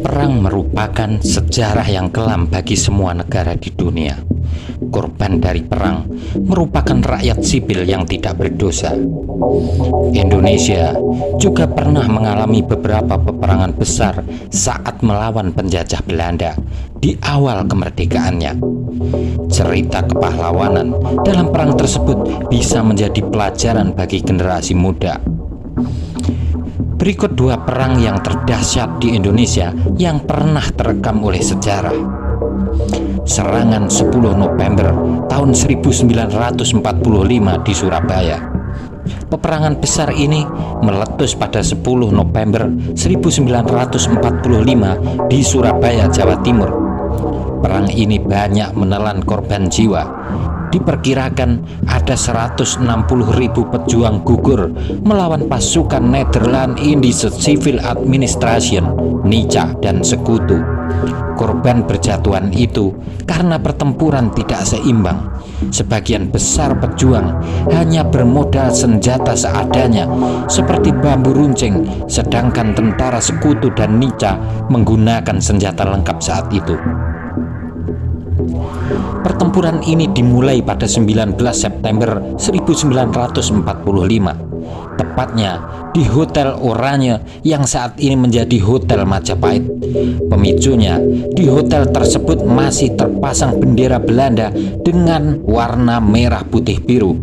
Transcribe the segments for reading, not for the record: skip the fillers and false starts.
Perang merupakan sejarah yang kelam bagi semua negara di dunia. Korban dari perang merupakan rakyat sipil yang tidak berdosa. Indonesia juga pernah mengalami beberapa peperangan besar saat melawan penjajah Belanda di awal kemerdekaannya. Cerita kepahlawanan dalam perang tersebut bisa menjadi pelajaran bagi generasi muda. Berikut dua perang yang terdahsyat di Indonesia yang pernah terekam oleh sejarah. Serangan 10 November tahun 1945 di Surabaya. Peperangan besar ini meletus pada 10 November 1945 di Surabaya, Jawa Timur. Perang ini banyak menelan korban jiwa. Diperkirakan ada 160.000 pejuang gugur melawan pasukan Netherlands Indische Civil Administration (NICA) dan sekutu. Korban berjatuhan itu karena pertempuran tidak seimbang. Sebagian besar pejuang hanya bermodal senjata seadanya seperti bambu runcing, sedangkan tentara sekutu dan NICA menggunakan senjata lengkap saat itu. Pertempuran ini dimulai pada 19 September 1945, tepatnya di Hotel Oranye yang saat ini menjadi Hotel Majapahit. Pemicunya, di hotel tersebut masih terpasang bendera Belanda dengan warna merah putih biru.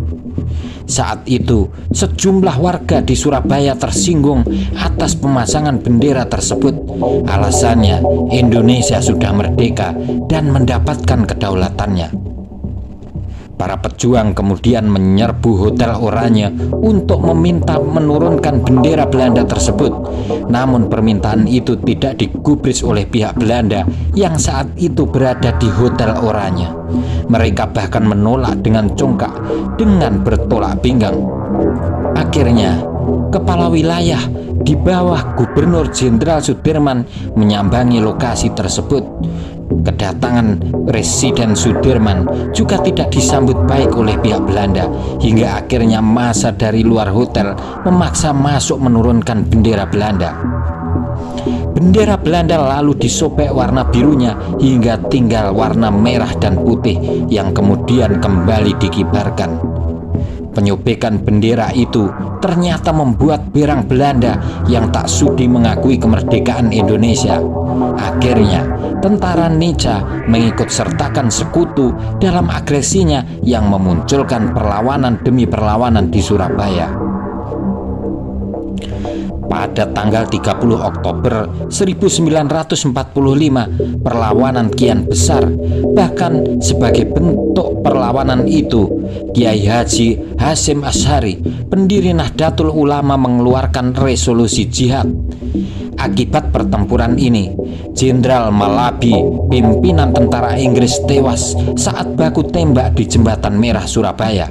Saat itu, sejumlah warga di Surabaya tersinggung atas pemasangan bendera tersebut. Alasannya, Indonesia sudah merdeka dan mendapatkan kedaulatannya. Para pejuang kemudian menyerbu Hotel Oranye untuk meminta menurunkan bendera Belanda tersebut. Namun permintaan itu tidak digubris oleh pihak Belanda yang saat itu berada di Hotel Oranye. Mereka bahkan menolak dengan congkak dengan bertolak pinggang. Akhirnya, kepala wilayah di bawah Gubernur Jenderal Sudirman menyambangi lokasi tersebut. Kedatangan Presiden Sudirman juga tidak disambut baik oleh pihak Belanda, hingga akhirnya massa dari luar hotel memaksa masuk menurunkan bendera Belanda. Bendera Belanda lalu disobek warna birunya hingga tinggal warna merah dan putih yang kemudian kembali dikibarkan. Penyobekan bendera itu ternyata membuat berang Belanda yang tak sudi mengakui kemerdekaan Indonesia. Akhirnya, tentara NICA mengikut sertakan sekutu dalam agresinya yang memunculkan perlawanan demi perlawanan di Surabaya. Pada tanggal 30 Oktober 1945, perlawanan kian besar. Bahkan sebagai bentuk perlawanan itu, Kiai Haji Hasyim Asy'ari, pendiri Nahdlatul Ulama, mengeluarkan resolusi jihad. Akibat pertempuran ini, Jenderal Malabi, pimpinan tentara Inggris, tewas saat baku tembak di Jembatan Merah Surabaya.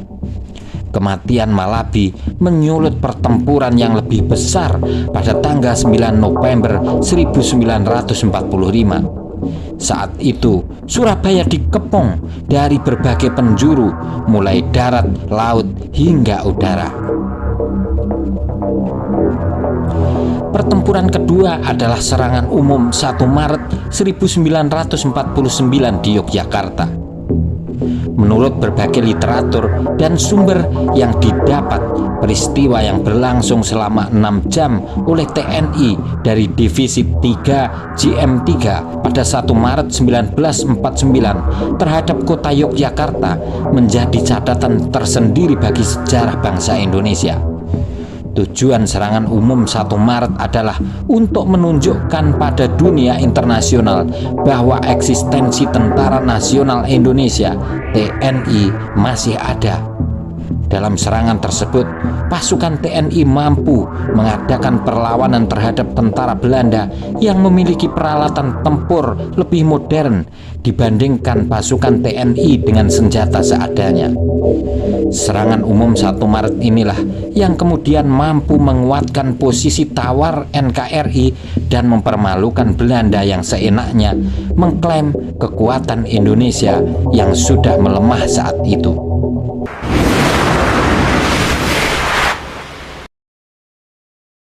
Kematian Malabi menyulut pertempuran yang lebih besar pada tanggal 9 November 1945. Saat itu, Surabaya dikepung dari berbagai penjuru, mulai darat, laut, hingga udara. Pertempuran kedua adalah serangan umum 1 Maret 1949 di Yogyakarta. Menurut berbagai literatur dan sumber yang didapat, peristiwa yang berlangsung selama 6 jam oleh TNI dari Divisi 3 JM3 pada 1 Maret 1949 terhadap kota Yogyakarta menjadi catatan tersendiri bagi sejarah bangsa Indonesia. Tujuan serangan umum 1 Maret adalah untuk menunjukkan pada dunia internasional bahwa eksistensi Tentara Nasional Indonesia (TNI) masih ada. Dalam serangan tersebut, pasukan TNI mampu mengadakan perlawanan terhadap tentara Belanda yang memiliki peralatan tempur lebih modern dibandingkan pasukan TNI dengan senjata seadanya. Serangan umum 1 Maret inilah yang kemudian mampu menguatkan posisi tawar NKRI dan mempermalukan Belanda yang seenaknya mengklaim kekuatan Indonesia yang sudah melemah saat itu.